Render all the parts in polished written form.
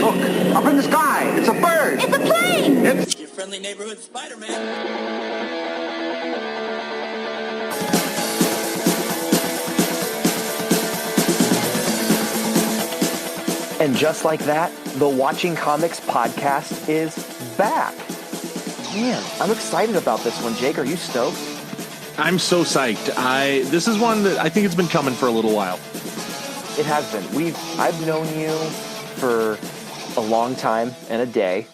Look, up in the sky. It's a bird. It's a plane. It's your friendly neighborhood Spider-Man. And just like that, the Watching Comics podcast is back. Man, I'm excited about this one. Jake, are you stoked? I'm so psyched. This is one that I think it's been coming for a little while. It has been. I've known you for a long time and a day,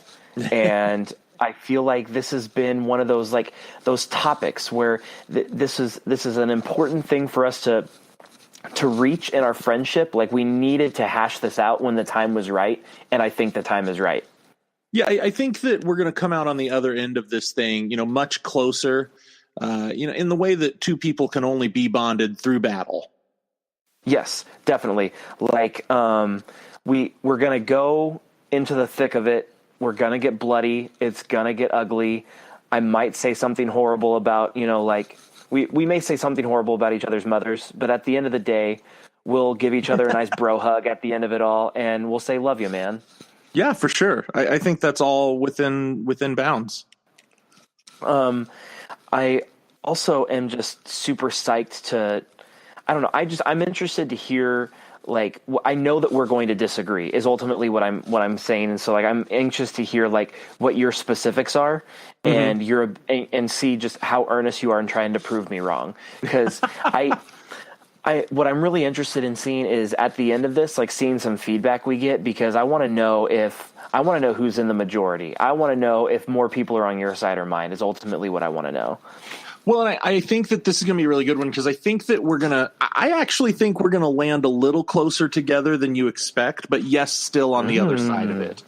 and I feel like this has been one of those topics where this is an important thing for us to reach in our friendship. Like, we needed to hash this out when the time was right, and I think the time is right. Yeah, I think that we're going to come out on the other end of this thing, much closer, in the way that two people can only be bonded through battle. Yes, definitely. Like, we're going to go into the thick of it. We're going to get bloody. It's going to get ugly. I might say something horrible about, we may say something horrible about each other's mothers, but at the end of the day, we'll give each other a nice bro hug at the end of it all, and we'll say, love you, man. Yeah, for sure. I think that's all within bounds. I also am just super psyched to, I don't know, I'm interested to hear, like, I know that we're going to disagree is ultimately what I'm saying, and so, like, I'm anxious to hear, like, what your specifics are, and and see just how earnest you are in trying to prove me wrong, because what I'm really interested in seeing is at the end of this, like, seeing some feedback we get, because I want to know who's in the majority. I want to know if more people are on your side or mine is ultimately what I want to know. Well, and I think that this is going to be a really good one, because I actually think we're going to land a little closer together than you expect, but yes, still on the other side of it.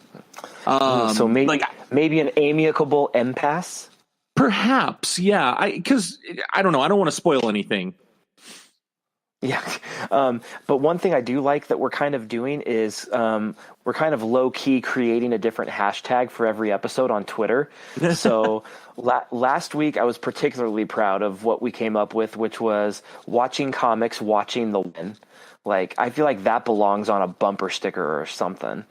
So maybe an amicable impasse? Perhaps, yeah. Because I don't know. I don't want to spoil anything. Yeah. But one thing I do like that we're kind of doing is we're kind of low-key creating a different hashtag for every episode on Twitter. So last week I was particularly proud of what we came up with, which was Watching Comics, Watching the Win. Like, I feel like that belongs on a bumper sticker or something.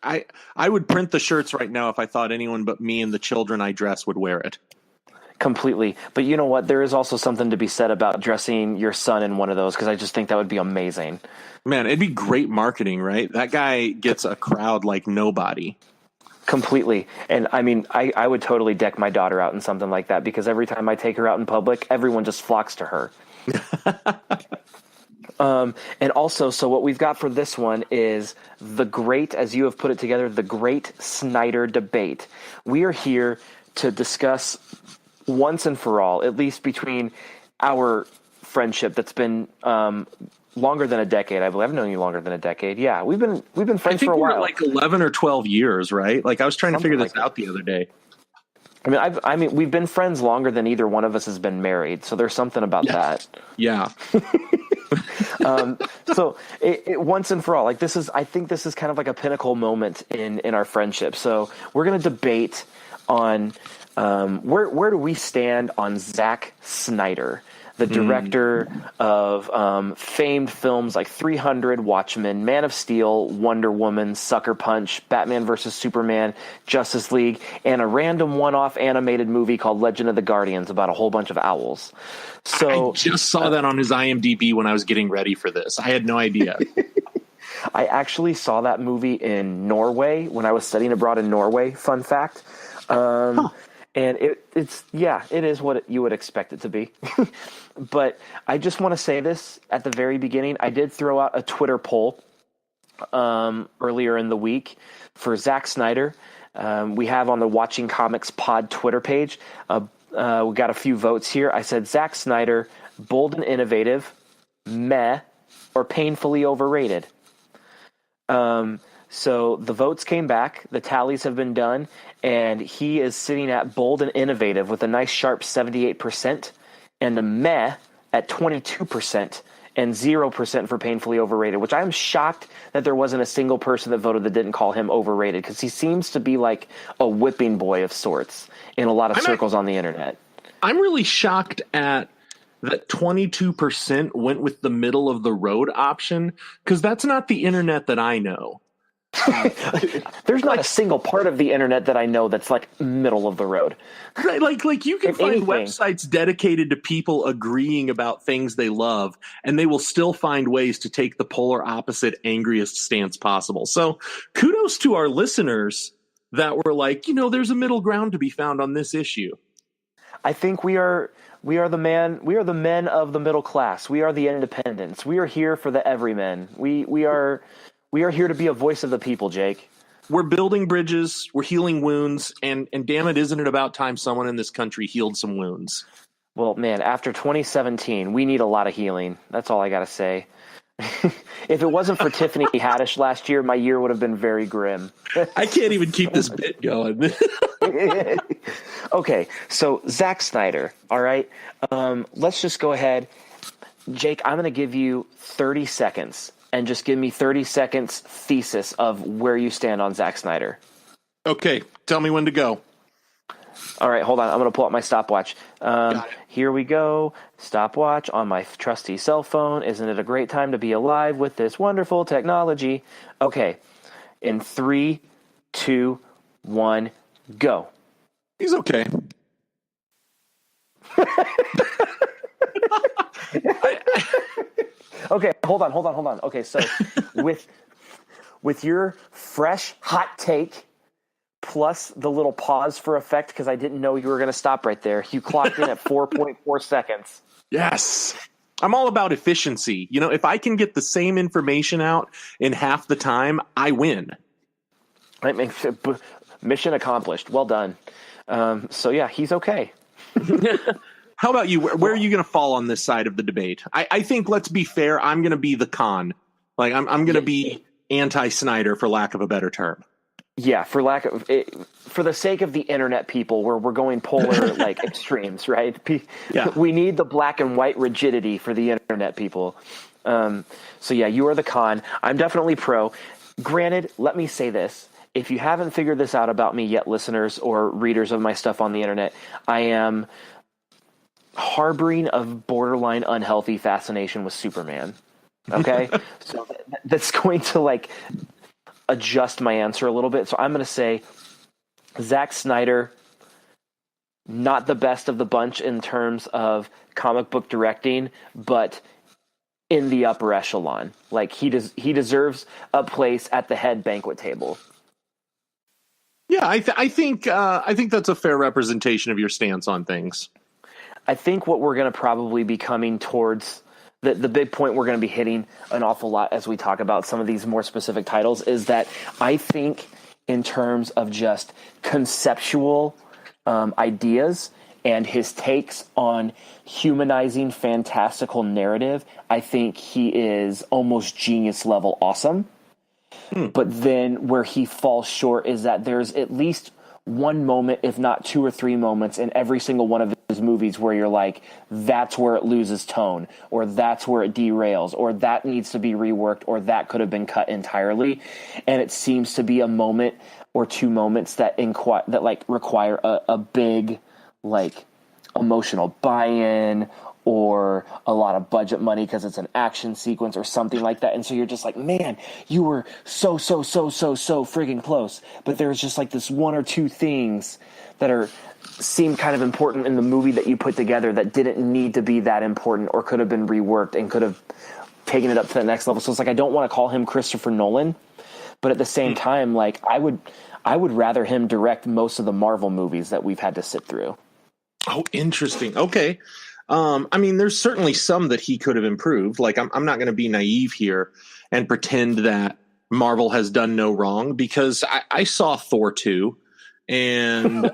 I would print the shirts right now if I thought anyone but me and the children I dress would wear it. Completely. But you know what? There is also something to be said about dressing your son in one of those, because I just think that would be amazing. Man, it'd be great marketing, right? That guy gets a crowd like nobody. Completely. And I mean, I would totally deck my daughter out in something like that, because every time I take her out in public, everyone just flocks to her. And also, so what we've got for this one is the great, as you have put it together, the great Snyder debate. We are here to discuss once and for all, at least between our friendship that's been longer than a decade. I believe I've known you longer than a decade. Yeah, we've been friends for a while. We're like 11 or 12 years, right? Like, I was trying to figure this out the other day. I mean, we've been friends longer than either one of us has been married. So there's something about that. Yeah. So once and for all, like, I think this is kind of like a pinnacle moment in our friendship. So we're going to debate on where do we stand on Zack Snyder, the director of famed films like 300, Watchmen, Man of Steel, Wonder Woman, Sucker Punch, Batman vs. Superman, Justice League, and a random one-off animated movie called Legend of the Guardians about a whole bunch of owls. So I just saw that on his IMDb when I was getting ready for this. I had no idea. I actually saw that movie in Norway when I was studying abroad in Norway. Fun fact. And it is what you would expect it to be. But I just want to say this at the very beginning. I did throw out a Twitter poll earlier in the week for Zack Snyder. We have on the Watching Comics Pod Twitter page. We got a few votes here. I said Zack Snyder, bold and innovative, meh, or painfully overrated. So the votes came back, the tallies have been done, and he is sitting at bold and innovative with a nice sharp 78%, and a meh at 22%, and 0% for painfully overrated, which I'm shocked that there wasn't a single person that voted that didn't call him overrated, because he seems to be like a whipping boy of sorts in a lot of circles on the internet. I'm really shocked at that 22% went with the middle of the road option, because that's not the internet that I know. There's not a single part of the internet that I know that's like middle of the road. Right, like you can If find anything. websites dedicated to people agreeing about things they love, and they will still find ways to take the polar opposite, angriest stance possible. So kudos to our listeners that were like, there's a middle ground to be found on this issue. I think we are the men of the middle class. We are the independents. We are here for the everyman. We are here to be a voice of the people, Jake. We're building bridges, we're healing wounds, and damn it, isn't it about time someone in this country healed some wounds? Well, man, after 2017, we need a lot of healing. That's all I got to say. If it wasn't for Tiffany Haddish last year, my year would have been very grim. I can't even keep this bit going. Okay, so Zack Snyder, all right? Let's just go ahead. Jake, I'm going to give you 30 seconds, and just give me 30 seconds thesis of where you stand on Zack Snyder. Okay, tell me when to go. All right, hold on. I'm going to pull up my stopwatch. Here we go. Stopwatch on my trusty cell phone. Isn't it a great time to be alive with this wonderful technology? Okay, in 3, 2, 1, go. He's okay. Okay, hold on. Okay, so with your fresh hot take plus the little pause for effect, because I didn't know you were going to stop right there, you clocked in at 4.4 seconds. Yes. I'm all about efficiency. If I can get the same information out in half the time, I win. Right, mission accomplished. Well done. So yeah, he's okay. How about you? Where are you going to fall on this side of the debate? I think, let's be fair, I'm going to be the con. Like, I'm going to be anti-Snyder, for lack of a better term. Yeah, for the sake of the internet people, we're going polar like extremes, right? Yeah. We need the black and white rigidity for the internet people. So yeah, you are the con. I'm definitely pro. Granted, let me say this. If you haven't figured this out about me yet, listeners or readers of my stuff on the internet, I am harboring a borderline unhealthy fascination with Superman. Okay? So that's going to like adjust my answer a little bit. So I'm going to say Zack Snyder, not the best of the bunch in terms of comic book directing, but in the upper echelon. Like he deserves a place at the head banquet table. Yeah, I think that's a fair representation of your stance on things. I think what we're going to probably be coming towards, the big point we're going to be hitting an awful lot as we talk about some of these more specific titles, is that I think in terms of just conceptual ideas and his takes on humanizing fantastical narrative, I think he is almost genius level awesome. But then where he falls short is that there's at least one moment, if not 2 or 3 moments in every single one of his movies where you're like, that's where it loses tone, or that's where it derails, or that needs to be reworked, or that could have been cut entirely. And it seems to be a moment or 2 moments that require a big like emotional buy-in, or a lot of budget money because it's an action sequence or something like that. And so you're just like, man, you were so friggin' close. But there's just like this 1 or 2 things that seem kind of important in the movie that you put together that didn't need to be that important, or could have been reworked and could have taken it up to the next level. So it's like, I don't want to call him Christopher Nolan, but at the same time, like I would rather him direct most of the Marvel movies that we've had to sit through. Oh, interesting. Okay. I mean, there's certainly some that he could have improved. Like, I'm not going to be naive here and pretend that Marvel has done no wrong, because I saw Thor 2, and,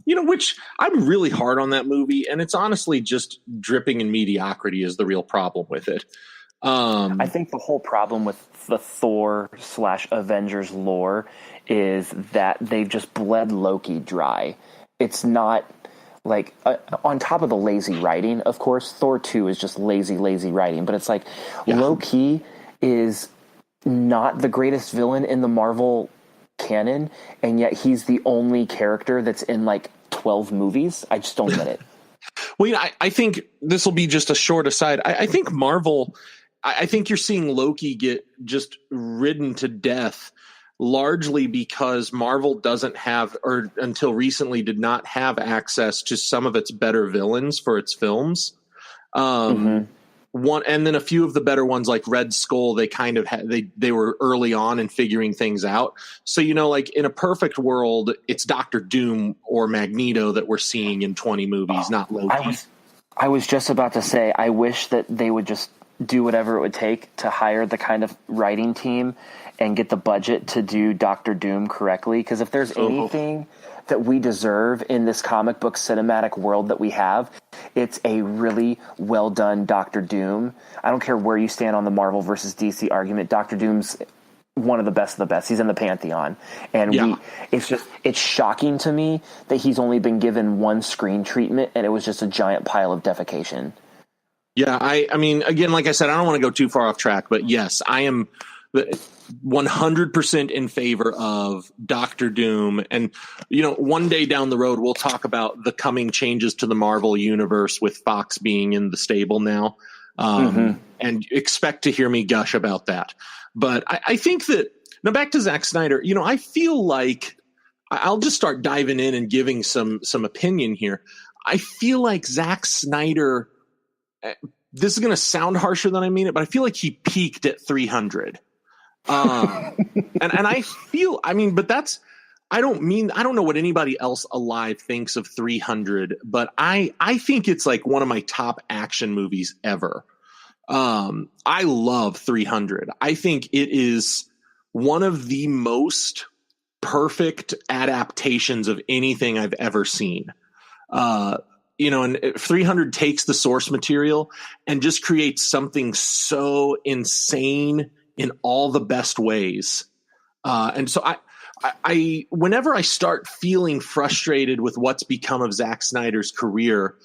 which I'm really hard on that movie. And it's honestly just dripping in mediocrity is the real problem with it. I think the whole problem with the Thor / Avengers lore is that they've just bled Loki dry. It's not like on top of the lazy writing, of course, Thor 2 is just lazy writing, but it's like Loki is not the greatest villain in the Marvel canon, and yet he's the only character that's in like 12 movies. I just don't get it. Well, I think this will be just a short aside. I think Marvel, I think you're seeing Loki get just ridden to death largely because Marvel doesn't have, or until recently did not have, access to some of its better villains for its films. One, and then a few of the better ones like Red Skull, they kind of had, they were early on in figuring things out. So, like in a perfect world, it's Doctor Doom or Magneto that we're seeing in 20 movies, not Loki. I was just about to say, I wish that they would just do whatever it would take to hire the kind of writing team and get the budget to do Doctor Doom correctly. Because if there's anything that we deserve in this comic book cinematic world that we have, it's a really well done Doctor Doom. I don't care where you stand on the Marvel versus DC argument. Doctor Doom's one of the best. He's in the Pantheon. And it's shocking to me that he's only been given one screen treatment and it was just a giant pile of defecation. Yeah, I mean, again, like I said, I don't want to go too far off track, but yes, I am 100% in favor of Doctor Doom. And, one day down the road, we'll talk about the coming changes to the Marvel universe with Fox being in the stable now. And expect to hear me gush about that. But I think that, now back to Zack Snyder, I feel like I'll just start diving in and giving some opinion here. I feel like Zack Snyder, this is going to sound harsher than I mean it, but I feel like he peaked at 300. And I feel, but that's, I don't know what anybody else alive thinks of 300, but I think it's like one of my top action movies ever. I love 300. I think it is one of the most perfect adaptations of anything I've ever seen. And 300 takes the source material and just creates something so insane in all the best ways. And so I whenever I start feeling frustrated with what's become of Zack Snyder's career,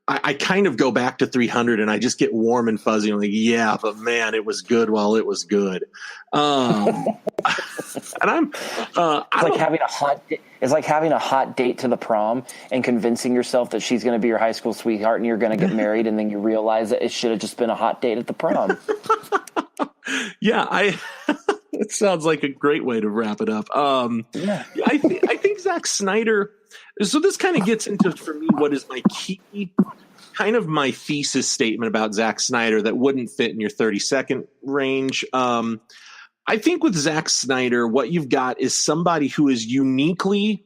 I kind of go back to 300 and I just get warm and fuzzy. I'm like, yeah, but man, it was good while it was good. And I'm, it's like having a hot date to the prom and convincing yourself that she's going to be your high school sweetheart and you're going to get married. And then you realize that it should have just been a hot date at the prom. Yeah, it sounds like a great way to wrap it up. I think Zack Snyder. So this kind of gets into, for me, what is my key, kind of my thesis statement about Zack Snyder that wouldn't fit in your 30-second range. I think with Zack Snyder, what you've got is somebody who is uniquely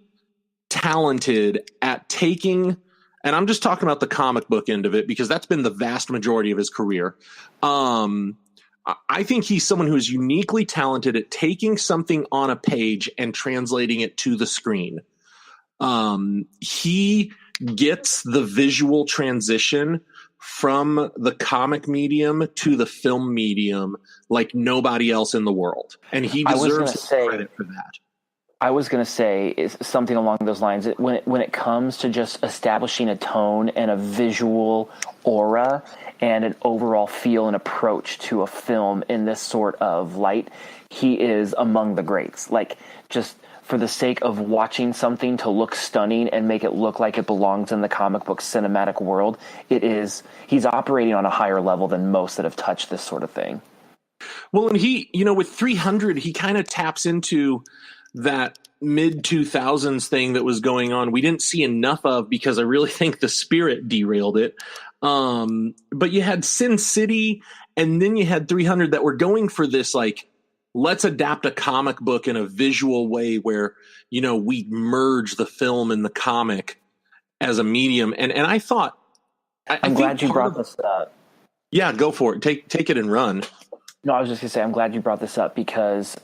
talented at taking, and I'm just talking about the comic book end of it because that's been the vast majority of his career. I think he's someone who is uniquely talented at taking something on a page and translating it to the screen. He gets the visual transition from the comic medium to the film medium like nobody else in the world. And he deserves credit for that. I was going to say is something along those lines. When it comes to just establishing a tone and a visual aura and an overall feel and approach to a film in this sort of light, he is among the greats. Like, just for the sake of watching something to look stunning and make it look like it belongs in the comic book cinematic world, he's operating on a higher level than most that have touched this sort of thing. Well, and he, with 300, he kind of taps into that mid 2000s thing that was going on. We didn't see enough of because I really think the spirit derailed it. But you had Sin City and then you had 300 that were going for this, like, let's adapt a comic book in a visual way where, we merge the film and the comic as a medium. And I thought, I'm glad you brought this up. Yeah, go for it. Take it and run. No, I was just gonna say, I'm glad you brought this up because,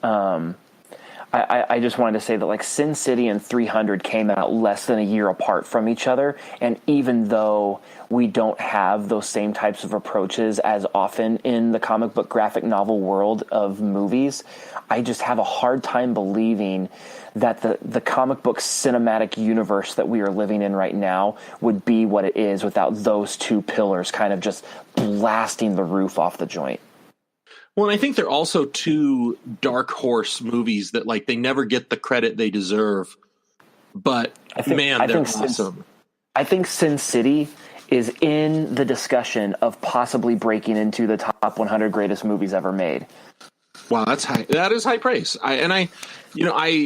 I just wanted to say that, like, Sin City and 300 came out less than a year apart from each other. And even though we don't have those same types of approaches as often in the comic book graphic novel world of movies, I just have a hard time believing that the comic book cinematic universe that we are living in right now would be what it is without those two pillars kind of just blasting the roof off the joint. Well, and I think they're also two dark horse movies that, like, they never get the credit they deserve. But, they're awesome. I think Sin City is in the discussion of possibly breaking into the top 100 greatest movies ever made. Wow, that's high. That is high praise. I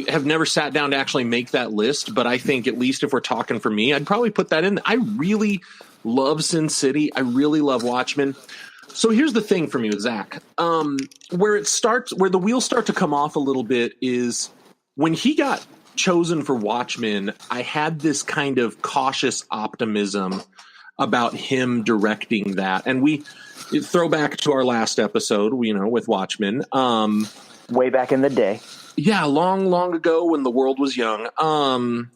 have never sat down to actually make that list, but I think at least if we're talking for me, I'd probably put that in. I really love Sin City. I really love Watchmen. So here's the thing for me with Zach. Where the wheels start to come off a little bit is when he got chosen for Watchmen, I had this kind of cautious optimism about him directing that. And we throw back to our last episode, with Watchmen. Way back in the day. Yeah, long, long ago when the world was young. I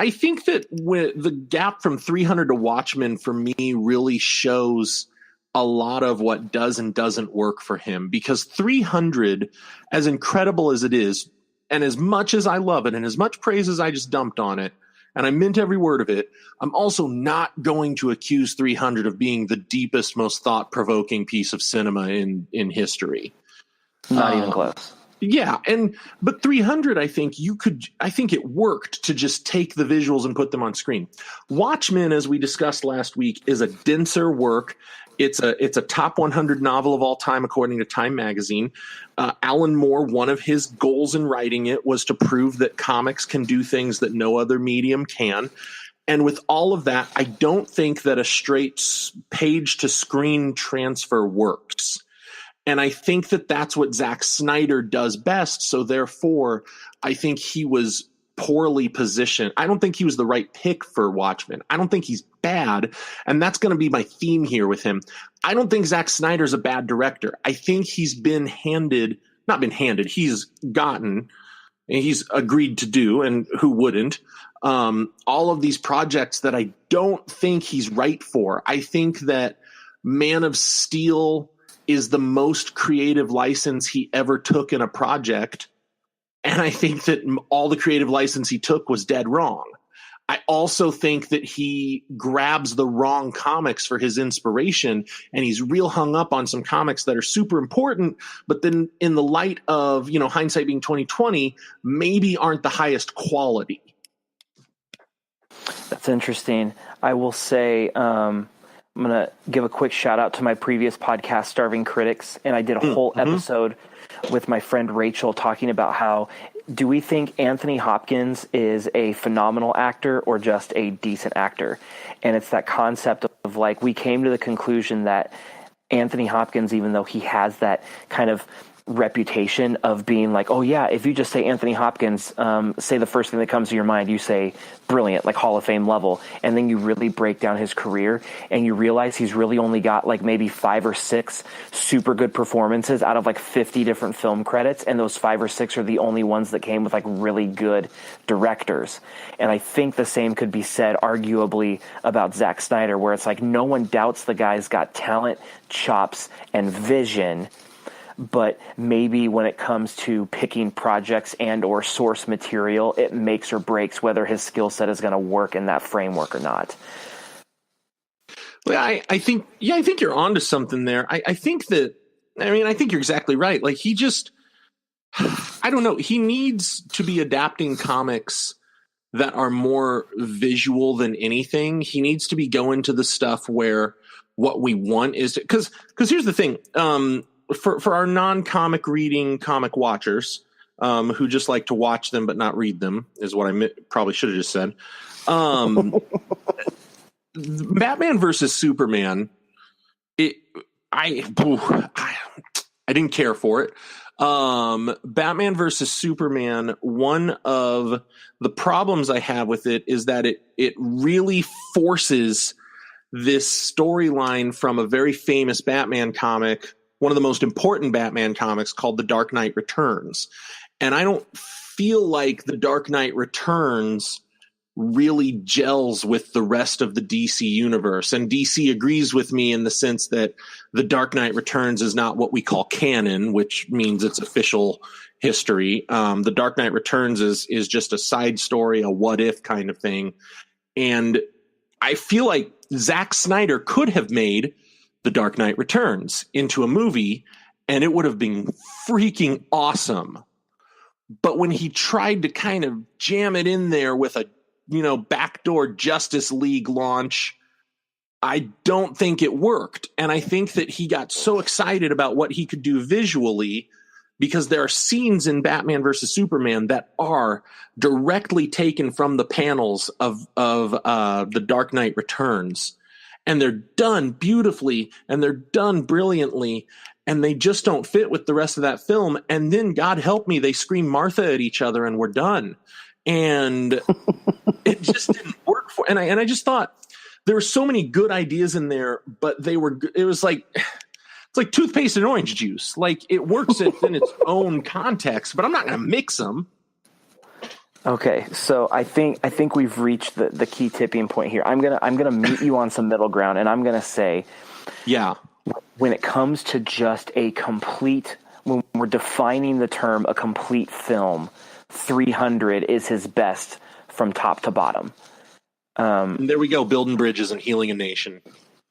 think that the gap from 300 to Watchmen for me really shows a lot of what does and doesn't work for him, because 300, as incredible as it is, and as much as I love it and as much praise as I just dumped on it, and I meant every word of it, I'm also not going to accuse 300 of being the deepest, most thought-provoking piece of cinema in history. Not even close. Yeah, but 300, I think it worked to just take the visuals and put them on screen. Watchmen, as we discussed last week, is a denser work. It's a top 100 novel of all time, according to Time magazine. Alan Moore, one of his goals in writing it was to prove that comics can do things that no other medium can. And with all of that, I don't think that a straight page to screen transfer works. And I think that that's what Zack Snyder does best. So therefore, I think he was poorly positioned. I don't think he was the right pick for Watchmen. I don't think he's bad. And that's going to be my theme here with him. I don't think Zack Snyder's a bad director. I think he's he's agreed to do, and who wouldn't, all of these projects that I don't think he's right for. I think that Man of Steel is the most creative license he ever took in a project. And I think that all the creative license he took was dead wrong. I also think that he grabs the wrong comics for his inspiration, and he's real hung up on some comics that are super important, but then in the light of, hindsight being 2020, maybe aren't the highest quality. That's interesting. I will say, I'm going to give a quick shout out to my previous podcast, Starving Critics. And I did a whole episode with my friend Rachel talking about how, do we think Anthony Hopkins is a phenomenal actor or just a decent actor? And it's that concept of like, we came to the conclusion that Anthony Hopkins, even though he has that kind of reputation of being like, oh yeah, if you just say Anthony Hopkins, say the first thing that comes to your mind, you say brilliant, like Hall of Fame level, and then you really break down his career and you realize he's really only got like maybe 5 or 6 super good performances out of like 50 different film credits, and those 5 or 6 are the only ones that came with like really good directors. And I think the same could be said arguably about Zack Snyder, where it's like no one doubts the guy's got talent, chops, and vision, but maybe when it comes to picking projects and or source material, it makes or breaks whether his skill set is going to work in that framework or not. Well, I think you're onto something there. I think you're exactly right. Like I don't know. He needs to be adapting comics that are more visual than anything. He needs to be going to the stuff where what we want is, because here's the thing. For our non-comic reading comic watchers, who just like to watch them but not read them, is what I probably should have just said. Batman versus Superman, I didn't care for it. Batman versus Superman, one of the problems I have with it is that it really forces this storyline from a very famous Batman comic, one of the most important Batman comics, called The Dark Knight Returns. And I don't feel like The Dark Knight Returns really gels with the rest of the DC universe. And DC agrees with me in the sense that The Dark Knight Returns is not what we call canon, which means it's official history. The Dark Knight Returns is just a side story, a what if kind of thing. And I feel like Zack Snyder could have made The Dark Knight Returns into a movie, and it would have been freaking awesome. But when he tried to kind of jam it in there with a, backdoor Justice League launch, I don't think it worked. And I think that he got so excited about what he could do visually because there are scenes in Batman versus Superman that are directly taken from the panels of The Dark Knight Returns. And they're done beautifully and they're done brilliantly. And they just don't fit with the rest of that film. And then, God help me, they scream Martha at each other and we're done. And it just didn't work for. And I just thought there were so many good ideas in there, but it was like, it's like toothpaste and orange juice. Like it works in its own context, but I'm not going to mix them. Okay, so I think we've reached the key tipping point here. I'm gonna meet you on some middle ground, and I'm gonna say, yeah, when it comes to just when we're defining the term a complete film, 300 is his best from top to bottom. There we go, building bridges and healing a nation.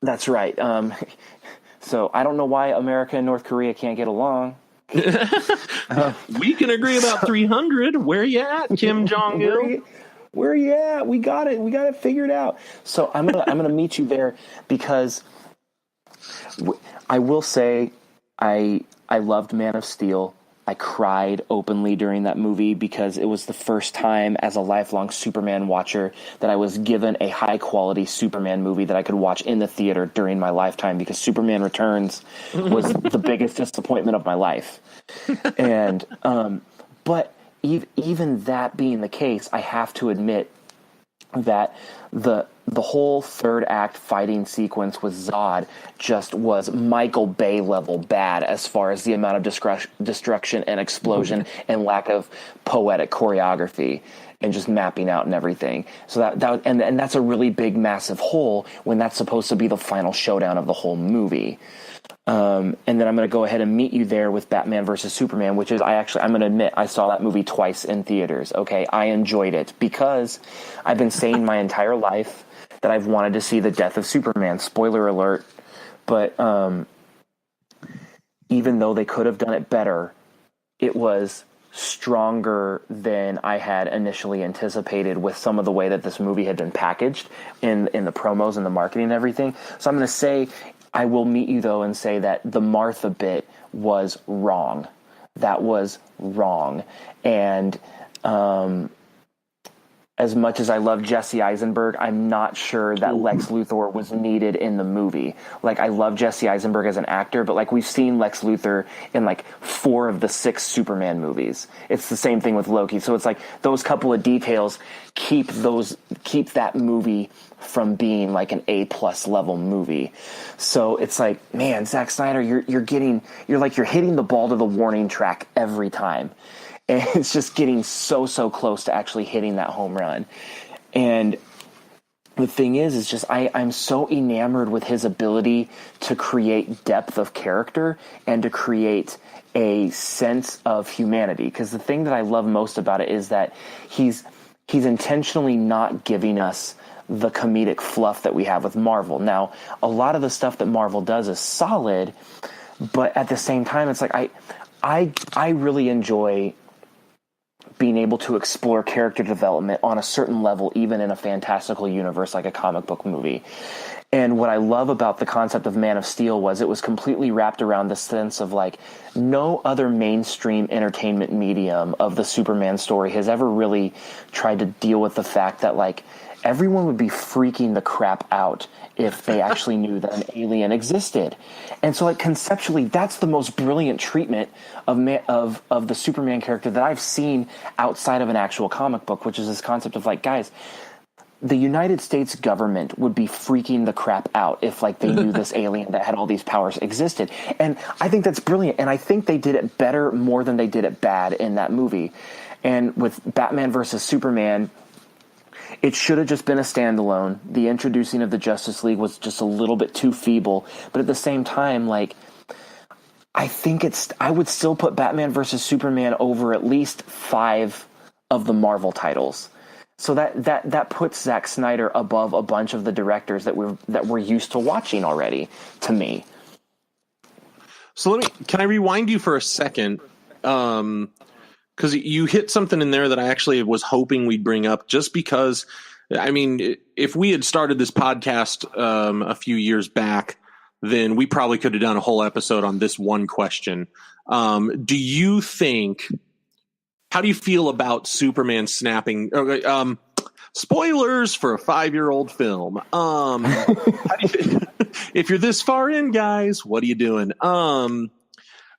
That's right. So I don't know why America and North Korea can't get along. We can agree about 300. Where you at, Kim Jong-il? Where you at? We got it figured out. So I'm gonna meet you there because I will say I loved Man of Steel. I cried openly during that movie because it was the first time as a lifelong Superman watcher that I was given a high-quality Superman movie that I could watch in the theater during my lifetime, because Superman Returns was the biggest disappointment of my life. And but even that being the case, I have to admit that the whole third act fighting sequence with Zod just was Michael Bay level bad as far as the amount of destruction and explosion and lack of poetic choreography and just mapping out and everything. So that and that's a really big, massive hole when that's supposed to be the final showdown of the whole movie. And then I'm going to go ahead and meet you there with Batman versus Superman, which is I'm going to admit I saw that movie twice in theaters. Okay, I enjoyed it because I've been saying my entire life that I've wanted to see the death of Superman. Spoiler alert. But even though they could have done it better, it was stronger than I had initially anticipated with some of the way that this movie had been packaged in the promos and the marketing and everything. So I'm going to say, I will meet you, though, and say that the Martha bit was wrong. That was wrong. And as much as I love Jesse Eisenberg, I'm not sure that Lex Luthor was needed in the movie. Like, I love Jesse Eisenberg as an actor, but, like, we've seen Lex Luthor in, like, 4 of the 6 Superman movies. It's the same thing with Loki. So it's like those couple of details keep that movie from being like an A+ level movie. So it's like, man, Zack Snyder, you're hitting the ball to the warning track every time. And it's just getting so close to actually hitting that home run. And the thing is just I'm so enamored with his ability to create depth of character and to create a sense of humanity. Because the thing that I love most about it is that he's intentionally not giving us the comedic fluff that we have with Marvel. Now, a lot of the stuff that Marvel does is solid, but at the same time, it's like I really enjoy being able to explore character development on a certain level, even in a fantastical universe like a comic book movie. And what I love about the concept of Man of Steel was it was completely wrapped around the sense of, like, no other mainstream entertainment medium of the Superman story has ever really tried to deal with the fact that, like, everyone would be freaking the crap out if they actually knew that an alien existed. And so, like, conceptually, that's the most brilliant treatment of the Superman character that I've seen outside of an actual comic book, which is this concept of, like, guys, the United States government would be freaking the crap out if, like, they knew this alien that had all these powers existed. And I think that's brilliant. And I think they did it better more than they did it bad in that movie. And with Batman versus Superman, it should have just been a standalone. The introducing of the Justice League was just a little bit too feeble. But at the same time, like, I would still put Batman versus Superman over at least 5 of the Marvel titles. So that puts Zack Snyder above a bunch of the directors that we're used to watching already, to me. So can I rewind you for a second? Because you hit something in there that I actually was hoping we'd bring up, just because I mean, if we had started this podcast a few years back, then we probably could have done a whole episode on this one question. Do you think? How do you feel about Superman snapping? Spoilers for a 5-year-old film. If you're this far in, guys, what are you doing?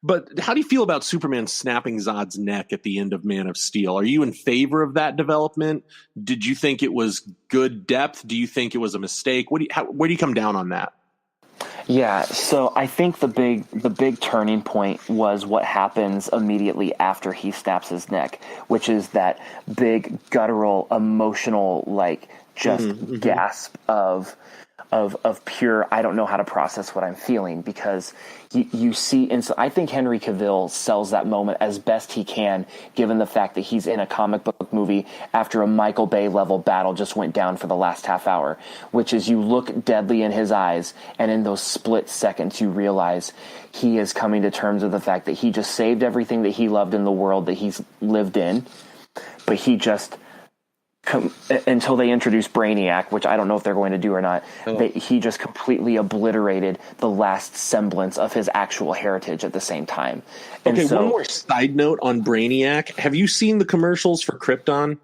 But how do you feel about Superman snapping Zod's neck at the end of Man of Steel? Are you in favor of that development? Did you think it was good depth? Do you think it was a mistake? Where do you come down on that? Yeah, so I think the big turning point was what happens immediately after he snaps his neck, which is that big guttural, emotional, like just gasp of pure, I don't know how to process what I'm feeling, because you see, and so I think Henry Cavill sells that moment as best he can, given the fact that he's in a comic book movie after a Michael Bay level battle just went down for the last half hour, which is you look deadly in his eyes, and in those split seconds you realize he is coming to terms with the fact that he just saved everything that he loved in the world that he's lived in, but he just until they introduce Brainiac, which I don't know if they're going to do or not, he just completely obliterated the last semblance of his actual heritage at the same time. And okay, one more side note on Brainiac. Have you seen the commercials for Krypton?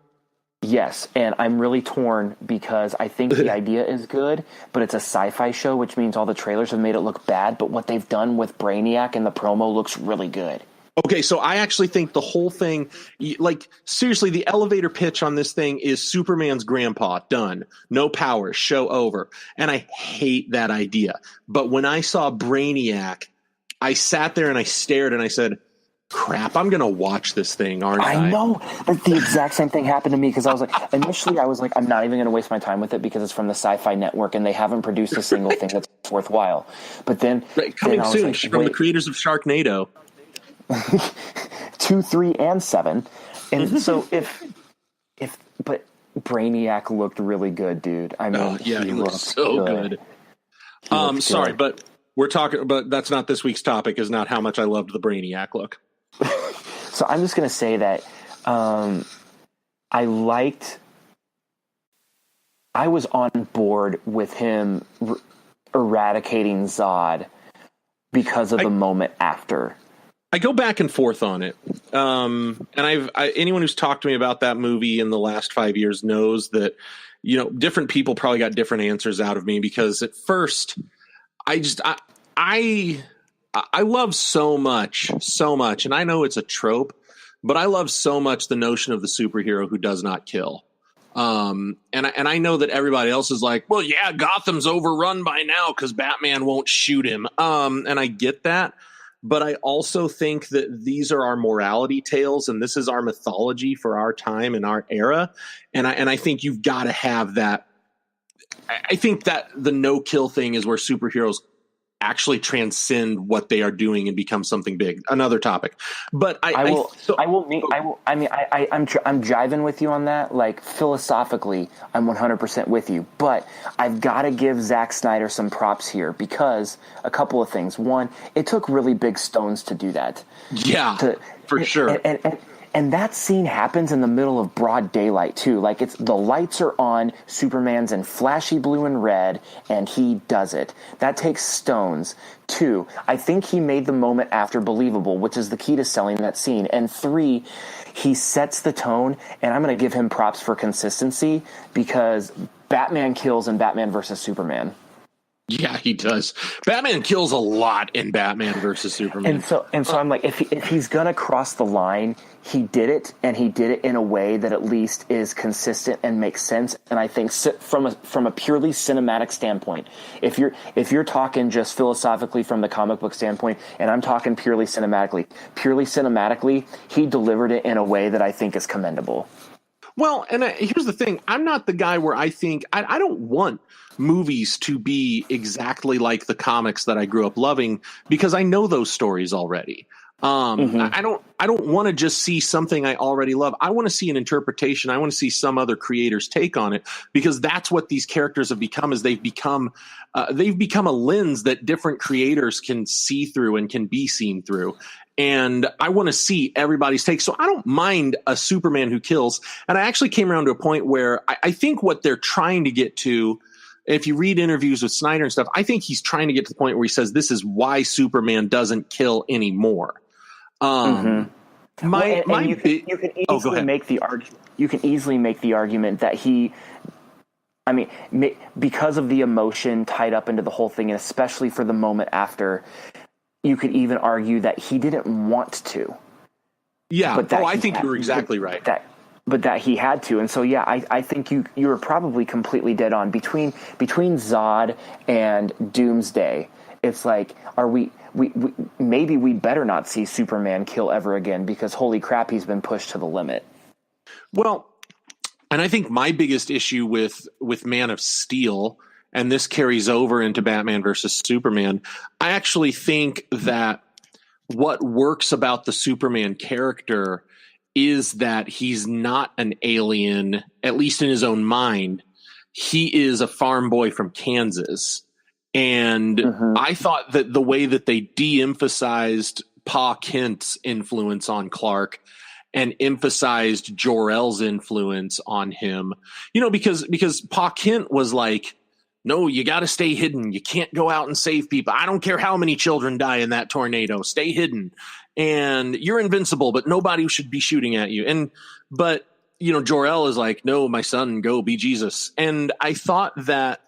Yes, and I'm really torn because I think the idea is good, but it's a sci-fi show, which means all the trailers have made it look bad, but what they've done with Brainiac and the promo looks really good. Okay, so I actually think the whole thing, like, seriously, the elevator pitch on this thing is Superman's grandpa, done. No powers, show over. And I hate that idea. But when I saw Brainiac, I sat there and I stared and I said, crap, I'm going to watch this thing, aren't I? I know. The exact same thing happened to me, because I was like, initially I was like, I'm not even going to waste my time with it because it's from the Sci-Fi Network and they haven't produced a single thing that's worthwhile. But then... Coming then soon, like, from the creators of Sharknado. 2, 3, and 7, and so but Brainiac looked really good, dude. I mean, he looked so good. Sorry, but we're talking. But that's not this week's topic. Is not how much I loved the Brainiac look. So I'm just gonna say that I was on board with him eradicating Zod because of the moment after. I go back and forth on it. And anyone who's talked to me about that movie in the last 5 years knows that, different people probably got different answers out of me, because at first I love so much. And I know it's a trope, but I love so much the notion of the superhero who does not kill. And I know that everybody else is like, well, yeah, Gotham's overrun by now because Batman won't shoot him. And I get that. But I also think that these are our morality tales, and this is our mythology for our time and our era. And I think you've got to have that. I think that the no-kill thing is where superheroes actually transcend what they are doing and become something big. Another topic, but I'm jiving with you on that. Like, philosophically, I'm 100% with you, but I've got to give Zack Snyder some props here, because a couple of things. One, it took really big stones to do that. Yeah, for sure. And that scene happens in the middle of broad daylight too. Like, the lights are on, Superman's in flashy blue and red, and he does it. That takes stones. 2, I think he made the moment after believable, which is the key to selling that scene. And 3, he sets the tone, and I'm going to give him props for consistency, because Batman kills in Batman versus Superman. Yeah, he does. Batman kills a lot in Batman versus Superman. And so I'm like, if he's gonna cross the line, he did it, and he did it in a way that at least is consistent and makes sense. And I think from a purely cinematic standpoint, if you're talking just philosophically from the comic book standpoint, and I'm talking purely cinematically, he delivered it in a way that I think is commendable. Well, and here's the thing. I'm not the guy where I think I don't want movies to be exactly like the comics that I grew up loving, because I know those stories already. I don't want to just see something I already love. I want to see an interpretation. I want to see some other creator's take on it, because that's what these characters have become. Is they've become a lens that different creators can see through and can be seen through. And I want to see everybody's take. So I don't mind a Superman who kills. And I actually came around to a point where I think what they're trying to get to, if you read interviews with Snyder and stuff, I think he's trying to get to the point where he says this is why Superman doesn't kill anymore. You can easily make the argument. You can easily make the argument that because of the emotion tied up into the whole thing, and especially for the moment after, you could even argue that he didn't want to. Yeah. I think you're exactly right. But that he had to. And so, yeah, I think you were probably completely dead on. Between Zod and Doomsday, it's like, maybe we better not see Superman kill ever again, because holy crap, he's been pushed to the limit. Well, and I think my biggest issue with Man of Steel, and this carries over into Batman versus Superman, I actually think that what works about the Superman character is that he's not an alien, at least in his own mind. He is a farm boy from Kansas. And I thought that the way that they de-emphasized Pa Kent's influence on Clark and emphasized Jor-El's influence on him, because Pa Kent was like, no, you got to stay hidden. You can't go out and save people. I don't care how many children die in that tornado. Stay hidden. And you're invincible, but nobody should be shooting at you. But Jor-El is like, no, my son, go be Jesus. And I thought that,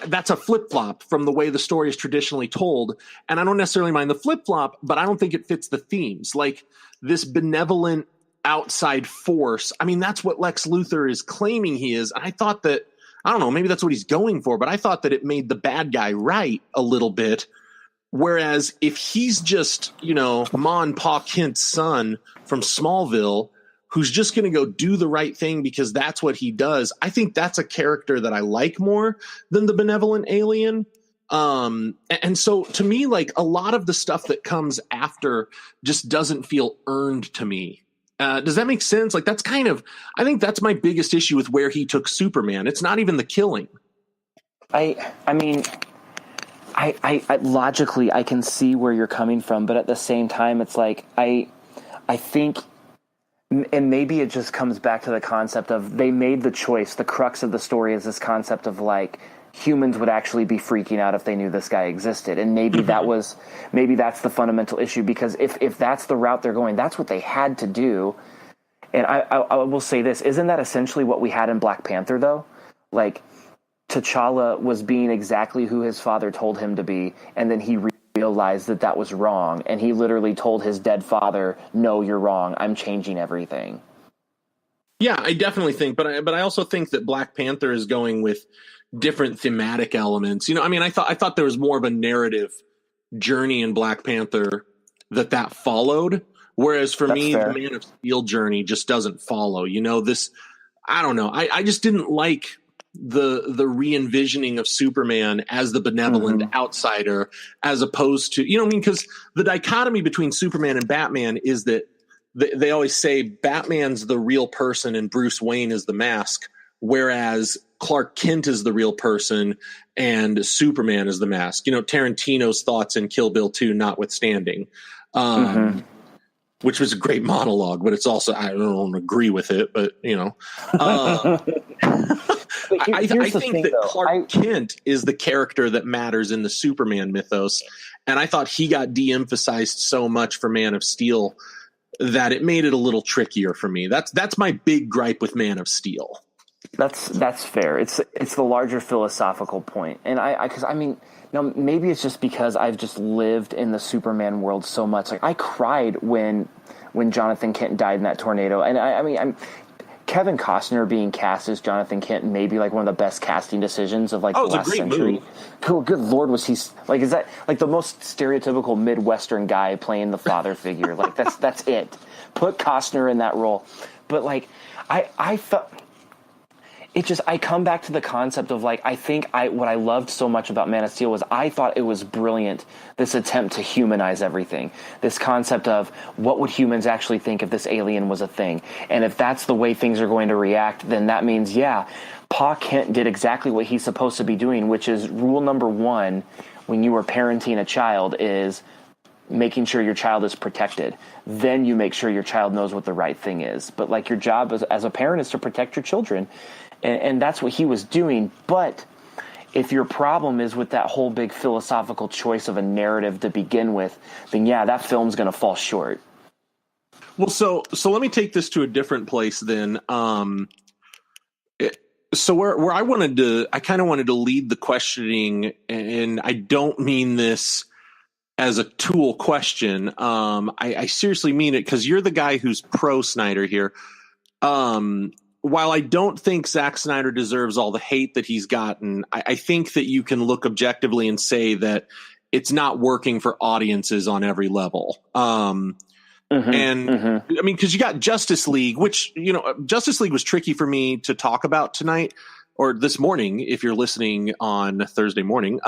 that's a flip-flop from the way the story is traditionally told. And I don't necessarily mind the flip-flop, but I don't think it fits the themes. Like this benevolent outside force. I mean, that's what Lex Luthor is claiming he is. And I thought that, I don't know, maybe that's what he's going for, but I thought that it made the bad guy right a little bit. Whereas if he's just, Ma and Pa Kent's son from Smallville, who's just going to go do the right thing because that's what he does, I think that's a character that I like more than the benevolent alien. And so to me, like a lot of the stuff that comes after just doesn't feel earned to me. Does that make sense? Like I think that's my biggest issue with where he took Superman. It's not even the killing. I logically I can see where you're coming from, but at the same time, it's like I think, and maybe it just comes back to the concept of they made the choice. The crux of the story is this concept of like humans would actually be freaking out if they knew this guy existed, and maybe that's the fundamental issue, because if that's the route they're going, that's what they had to do. And I will say this: isn't that essentially what we had in Black Panther though? Like, T'Challa was being exactly who his father told him to be, and then he realized that was wrong, and he literally told his dead father, no, you're wrong, I'm changing everything. Yeah, I definitely think, but I also think that Black Panther is going with different thematic elements. I thought there was more of a narrative journey in Black Panther that followed, whereas for me, fair. The Man of Steel journey just doesn't follow. I don't know. I just didn't like the re-envisioning of Superman as the benevolent outsider, as opposed to, because the dichotomy between Superman and Batman is that they always say Batman's the real person and Bruce Wayne is the mask, whereas Clark Kent is the real person and Superman is the mask. Tarantino's thoughts in Kill Bill 2 notwithstanding. Which was a great monologue, but it's also, I don't agree with it, but I think that Clark Kent is the character that matters in the Superman mythos. And I thought he got de-emphasized so much for Man of Steel that it made it a little trickier for me. That's my big gripe with Man of Steel. That's fair. It's the larger philosophical point. And now maybe it's just because I've just lived in the Superman world so much. Like I cried when Jonathan Kent died in that tornado. And I'm Kevin Costner being cast as Jonathan Kent may be like one of the best casting decisions of like the last century. Cool, good Lord, was he like? Is that like the most stereotypical Midwestern guy playing the father figure? Like that's it. Put Costner in that role. But like I felt. It just, I come back to the concept of like, what I loved so much about Man of Steel was I thought it was brilliant, this attempt to humanize everything. This concept of what would humans actually think if this alien was a thing? And if that's the way things are going to react, then that means, Pa Kent did exactly what he's supposed to be doing, which is rule number one when you are parenting a child is making sure your child is protected. Then you make sure your child knows what the right thing is. But like your job as a parent is to protect your children. And that's what he was doing. But if your problem is with that whole big philosophical choice of a narrative to begin with, then yeah, that film's going to fall short. Well, so let me take this to a different place then. So where I kind of wanted to lead the questioning, and I don't mean this as a tool question. I seriously mean it, because you're the guy who's pro Snyder here. While I don't think Zack Snyder deserves all the hate that he's gotten, I think that you can look objectively and say that it's not working for audiences on every level. I mean, because you got Justice League, which, Justice League was tricky for me to talk about tonight or this morning, if you're listening on Thursday morning.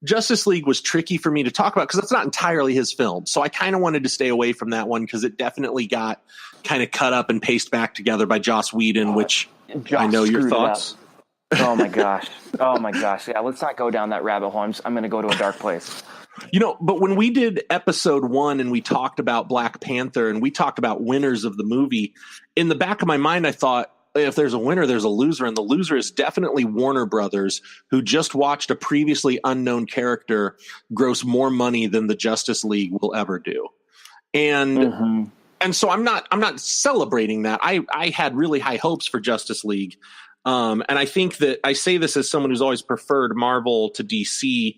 Justice League was tricky for me to talk about because it's not entirely his film. So I kind of wanted to stay away from that one because it definitely got kind of cut up and pasted back together by Joss Whedon, which I know your thoughts. Oh my gosh. Yeah, let's not go down that rabbit hole. I'm going to go to a dark place. But when we did episode 1 and we talked about Black Panther and we talked about winners of the movie, in the back of my mind, I thought, if there's a winner, there's a loser. And the loser is definitely Warner Brothers, who just watched a previously unknown character gross more money than the Justice League will ever do. And so I'm not celebrating that. I had really high hopes for Justice League. And I think that I say this as someone who's always preferred Marvel to DC.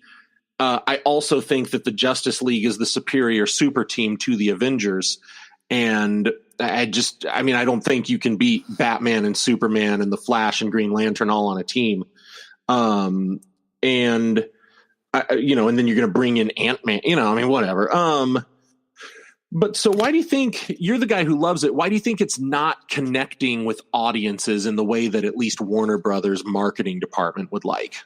I also think that the Justice League is the superior super team to the Avengers. And I don't think you can beat Batman and Superman and the Flash and Green Lantern all on a team. And then you're going to bring in Ant-Man, whatever. But so why do you think, you're the guy who loves it, why do you think it's not connecting with audiences in the way that at least Warner Brothers marketing department would like?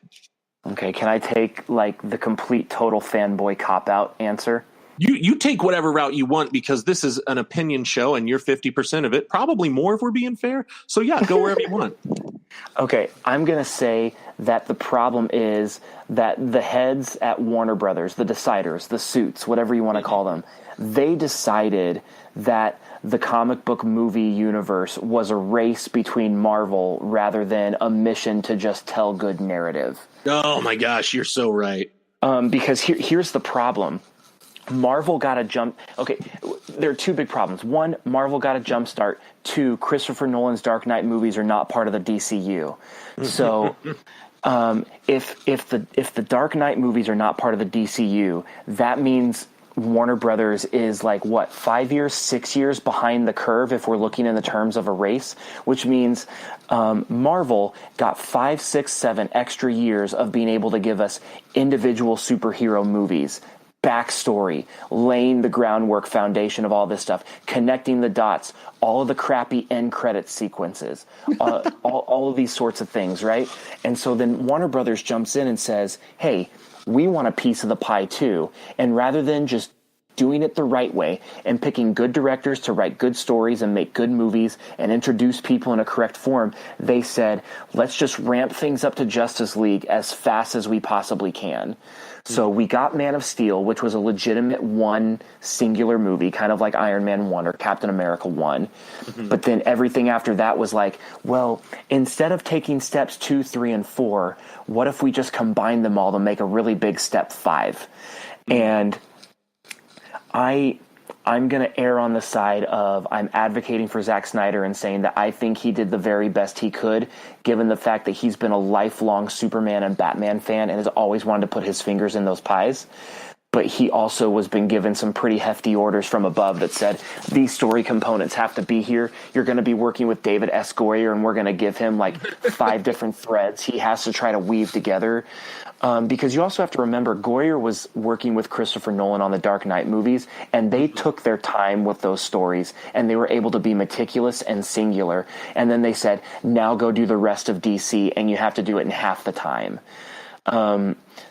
Okay, can I take the complete total fanboy cop-out answer? You take whatever route you want, because this is an opinion show and you're 50% of it, probably more if we're being fair. So yeah, go wherever you want. Okay, I'm going to say that the problem is that the heads at Warner Brothers, the deciders, the suits, whatever you want to call them, they decided that the comic book movie universe was a race between Marvel rather than a mission to just tell good narrative. Oh my gosh, you're so right. Because here's the problem. Marvel got a jump. Okay, there are two big problems. One, Marvel got a jump start. Two, Christopher Nolan's Dark Knight movies are not part of the DCU. So if the Dark Knight movies are not part of the DCU, that means Warner Brothers is 5 years, 6 years behind the curve if we're looking in the terms of a race, which means Marvel got 5, 6, 7 extra years of being able to give us individual superhero movies, backstory, laying the groundwork foundation of all this stuff, connecting the dots, all of the crappy end credit sequences, all of these sorts of things, right? And so then Warner Brothers jumps in and says, hey, we want a piece of the pie too. And rather than just doing it the right way and picking good directors to write good stories and make good movies and introduce people in a correct form, they said, let's just ramp things up to Justice League as fast as we possibly can. So we got Man of Steel, which was a legitimate one singular movie, kind of like Iron Man 1 or Captain America 1. But then everything after that was well, instead of taking steps 2, 3, and 4, what if we just combine them all to make a really big step 5? And I'm going to err on the side of I'm advocating for Zack Snyder and saying that I think he did the very best he could, given the fact that he's been a lifelong Superman and Batman fan and has always wanted to put his fingers in those pies. But he also was been given some pretty hefty orders from above that said, these story components have to be here. You're going to be working with David S. Goyer, and we're going to give him 5 different threads he has to try to weave together. Because you also have to remember, Goyer was working with Christopher Nolan on the Dark Knight movies, and they took their time with those stories, and they were able to be meticulous and singular. And then they said, now go do the rest of DC, and you have to do it in half the time.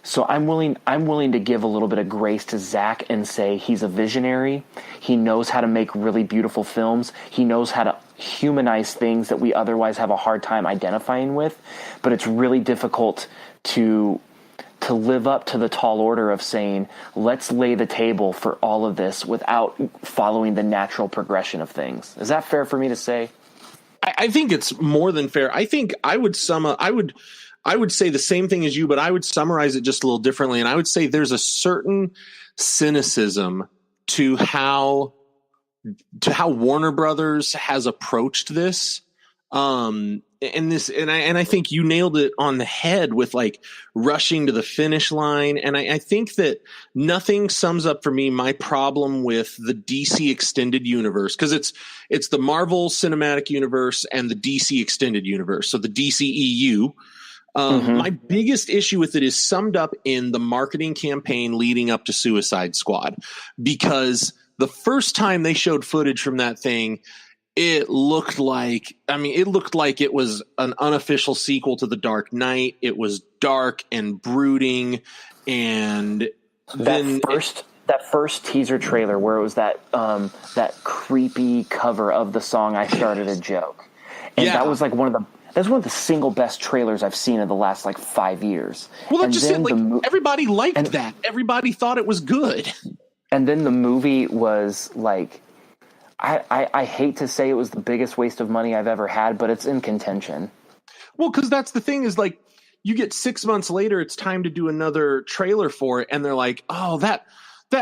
So I'm willing to give a little bit of grace to Zack and say he's a visionary. He knows how to make really beautiful films. He knows how to humanize things that we otherwise have a hard time identifying with. But it's really difficult to to live up to the tall order of saying, let's lay the table for all of this without following the natural progression of things. Is that fair for me to say? I think it's more than fair. I think I would say the same thing as you, but I would summarize it just a little differently. And I would say there's a certain cynicism to how Warner Brothers has approached this. And I think you nailed it on the head with like rushing to the finish line. And I think that nothing sums up for me my problem with the DC extended universe, because it's the Marvel Cinematic Universe and the DC extended universe. So the DCEU. My biggest issue with it is summed up in the marketing campaign leading up to Suicide Squad, because the first time they showed footage from that thing, it looked like it was an unofficial sequel to The Dark Knight. It was dark and brooding, and that first teaser trailer where it was that creepy cover of the song "I Started a Joke," and that was like that's one of the single best trailers I've seen in the last like 5 years. Well, that's just it. Like everybody liked that. Everybody thought it was good. And then the movie was like, I hate to say it was the biggest waste of money I've ever had, but it's in contention. Well, because that's the thing is like, you get 6 months later, it's time to do another trailer for it, and they're like, oh, that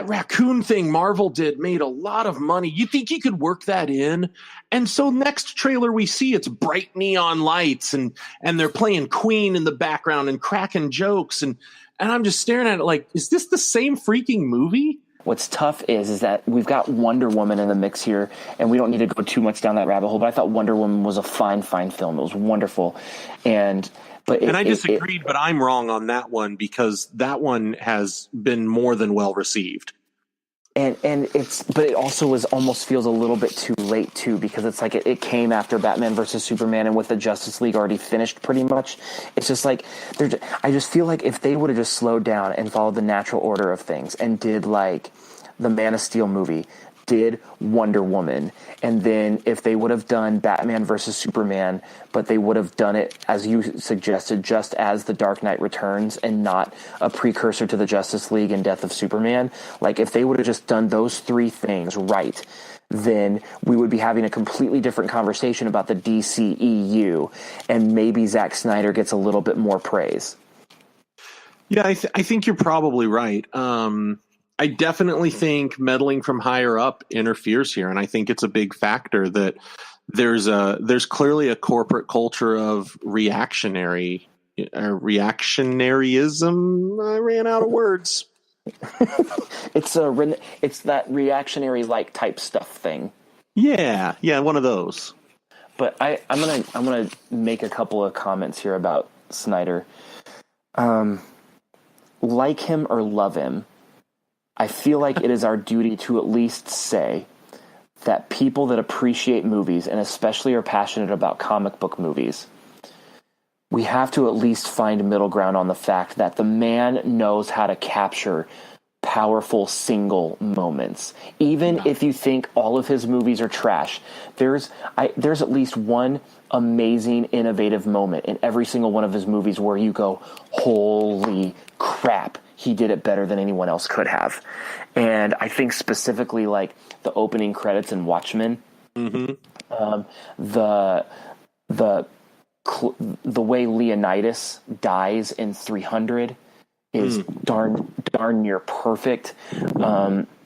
raccoon thing Marvel did made a lot of money. You think you could work that in? And so next trailer we see, it's bright neon lights and they're playing Queen in the background and cracking jokes. And I'm just staring at it like, is this the same freaking movie? What's tough is that we've got Wonder Woman in the mix here, and we don't need to go too much down that rabbit hole, but I thought Wonder Woman was a fine film. It was wonderful. And I disagreed, but I'm wrong on that one, because that one has been more than well received. But it also almost feels a little bit too late too, because it's like it came after Batman versus Superman, and with the Justice League already finished pretty much. It's just like I just feel like if they would have just slowed down and followed the natural order of things and did like the Man of Steel movie, did Wonder Woman, and then if they would have done Batman versus Superman, but they would have done it, as you suggested, just as The Dark Knight Returns and not a precursor to the Justice League and Death of Superman, like if they would have just done those three things right, then we would be having a completely different conversation about the DCEU, and maybe Zack Snyder gets a little bit more praise. Yeah, I think you're probably right. I definitely think meddling from higher up interferes here, and I think it's a big factor that there's clearly a corporate culture of reactionaryism. I ran out of words. It's that reactionary like type stuff thing. Yeah, one of those. But I'm gonna make a couple of comments here about Snyder. Like him or love him, I feel like it is our duty to at least say that people that appreciate movies, and especially are passionate about comic book movies, we have to at least find middle ground on the fact that the man knows how to capture powerful single moments. Even if you think all of his movies are trash, there's at least one amazing, innovative moment in every single one of his movies where you go, holy crap, he did it better than anyone else could have. And I think specifically like the opening credits in Watchmen, the way Leonidas dies in 300 is darn near perfect.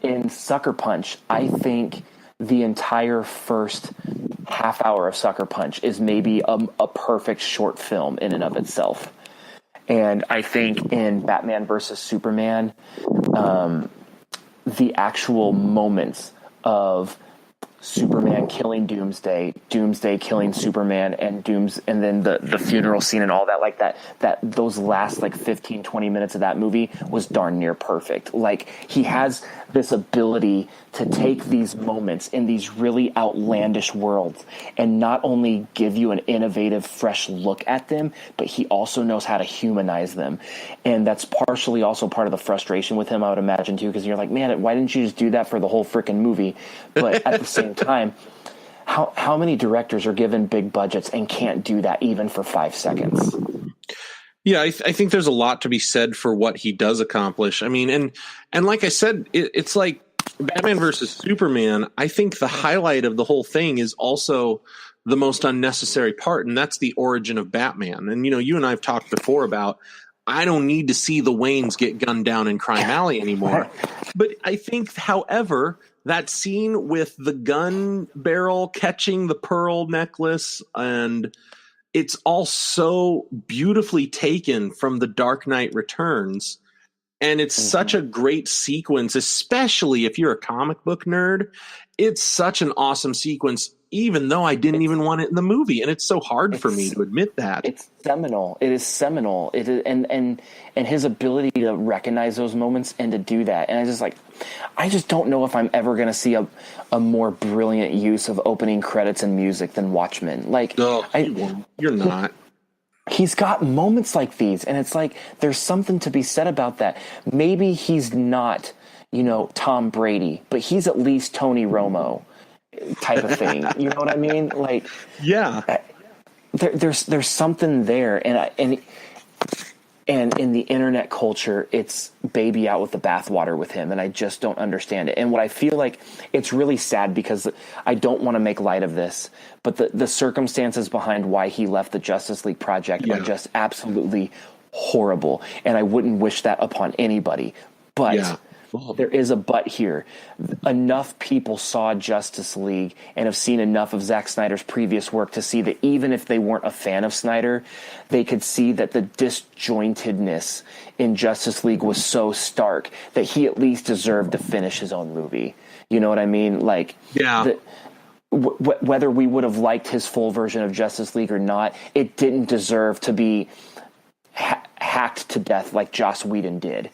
In Sucker Punch, I think the entire first half hour of Sucker Punch is maybe a perfect short film in and of itself. And I think in Batman versus Superman, the actual moments of Superman killing Doomsday, Doomsday killing Superman, and then the funeral scene and all that, like that those last like 15, 20 minutes of that movie was darn near perfect. Like he has this ability to take these moments in these really outlandish worlds and not only give you an innovative, fresh look at them, but he also knows how to humanize them. And that's partially also part of the frustration with him, I would imagine, too, because you're like, man, why didn't you just do that for the whole freaking movie? But at the same time, how many directors are given big budgets and can't do that even for 5 seconds? Yeah, I think there's a lot to be said for what he does accomplish. I mean, and like I said, it's like Batman versus Superman. I think the highlight of the whole thing is also the most unnecessary part, and that's the origin of Batman. And you and I have talked before about I don't need to see the Waynes get gunned down in Crime Alley anymore. But I think, however, that scene with the gun barrel catching the pearl necklace, and it's all so beautifully taken from The Dark Knight Returns. And it's such a great sequence, especially if you're a comic book nerd. It's such an awesome sequence, even though I didn't even want it in the movie. And it's so hard for me to admit that. It's seminal. It is seminal. It is, and his ability to recognize those moments and to do that. And I just don't know if I'm ever going to see a more brilliant use of opening credits and music than Watchmen. You're not. He's got moments like these, and it's like there's something to be said about that. Maybe he's not, Tom Brady, but he's at least Tony Romo type of thing. You know what I mean? Like, yeah, there's something there, and in the internet culture, it's baby out with the bathwater with him, and I just don't understand it. And what I feel like, it's really sad because I don't want to make light of this, but the circumstances behind why he left the Justice League project are just absolutely horrible, and I wouldn't wish that upon anybody. But there is a but here. Enough people saw Justice League and have seen enough of Zack Snyder's previous work to see that even if they weren't a fan of Snyder, they could see that the disjointedness in Justice League was so stark that he at least deserved to finish his own movie. You know what I mean? Like, whether we would have liked his full version of Justice League or not, it didn't deserve to be hacked to death like Joss Whedon did.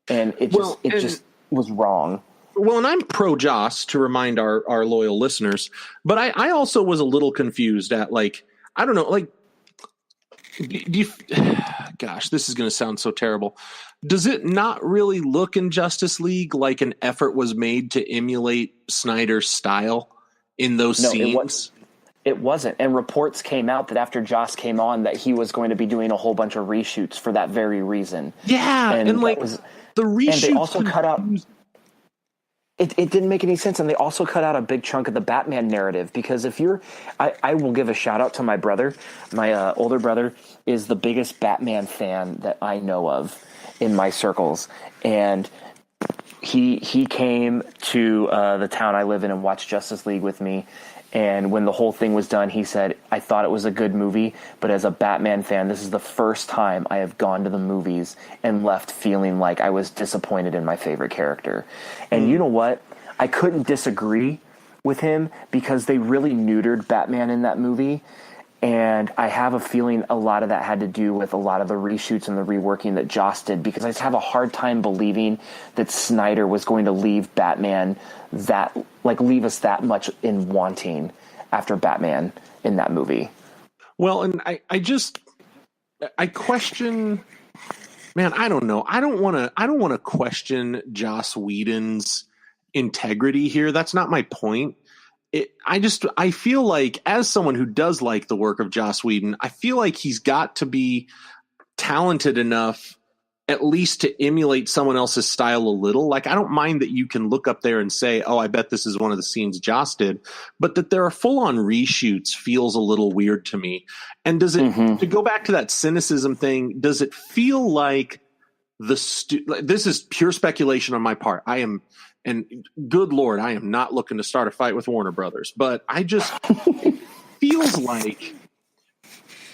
And it just was wrong. Well, and I'm pro Joss, to remind our loyal listeners, but I also was a little confused at, like, I don't know, like, gosh, this is going to sound so terrible. Does it not really look in Justice League like an effort was made to emulate Snyder's style in those scenes? It wasn't. And reports came out that after Joss came on that he was going to be doing a whole bunch of reshoots for that very reason. Yeah, and like the reshoots. And they also cut out. It didn't make any sense, and they also cut out a big chunk of the Batman narrative, because if you're, I will give a shout out to my brother. My older brother is the biggest Batman fan that I know of in my circles, and he came to the town I live in and watched Justice League with me. And when the whole thing was done, he said, I thought it was a good movie, but as a Batman fan, this is the first time I have gone to the movies and left feeling like I was disappointed in my favorite character. And you know what? I couldn't disagree with him, because they really neutered Batman in that movie. And I have a feeling a lot of that had to do with a lot of the reshoots and the reworking that Joss did, because I just have a hard time believing that Snyder was going to leave Batman leave us that much in wanting after Batman in that movie. Well, and I question, man, I don't know. I don't want to question Joss Whedon's integrity here. That's not my point. I feel like, as someone who does like the work of Joss Whedon, I feel like he's got to be talented enough at least to emulate someone else's style a little. Like, I don't mind that you can look up there and say, oh, I bet this is one of the scenes Joss did, but that there are full-on reshoots feels a little weird to me. And does it, to go back to that cynicism thing, does it feel like this is pure speculation on my part. And good Lord, I am not looking to start a fight with Warner Brothers, but it feels like,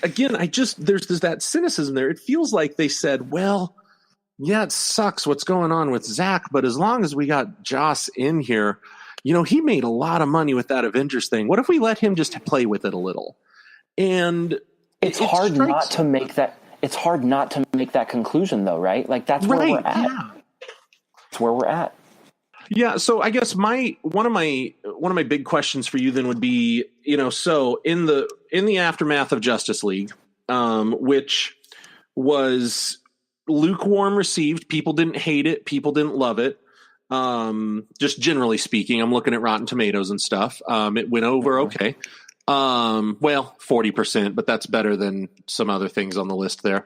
again, there's that cynicism there. It feels like they said, well, yeah, it sucks what's going on with ZACK, but as long as we got Joss in here, he made a lot of money with that Avengers thing. What if we let him just play with it a little? And it's hard not to make that conclusion, though, right? Like, that's where we're at. Yeah. That's where we're at. Yeah, so I guess one of my big questions for you then would be, so in the aftermath of Justice League, which was lukewarm received, people didn't hate it, people didn't love it. Just generally speaking, I'm looking at Rotten Tomatoes and stuff. It went over okay. 40%, but that's better than some other things on the list there.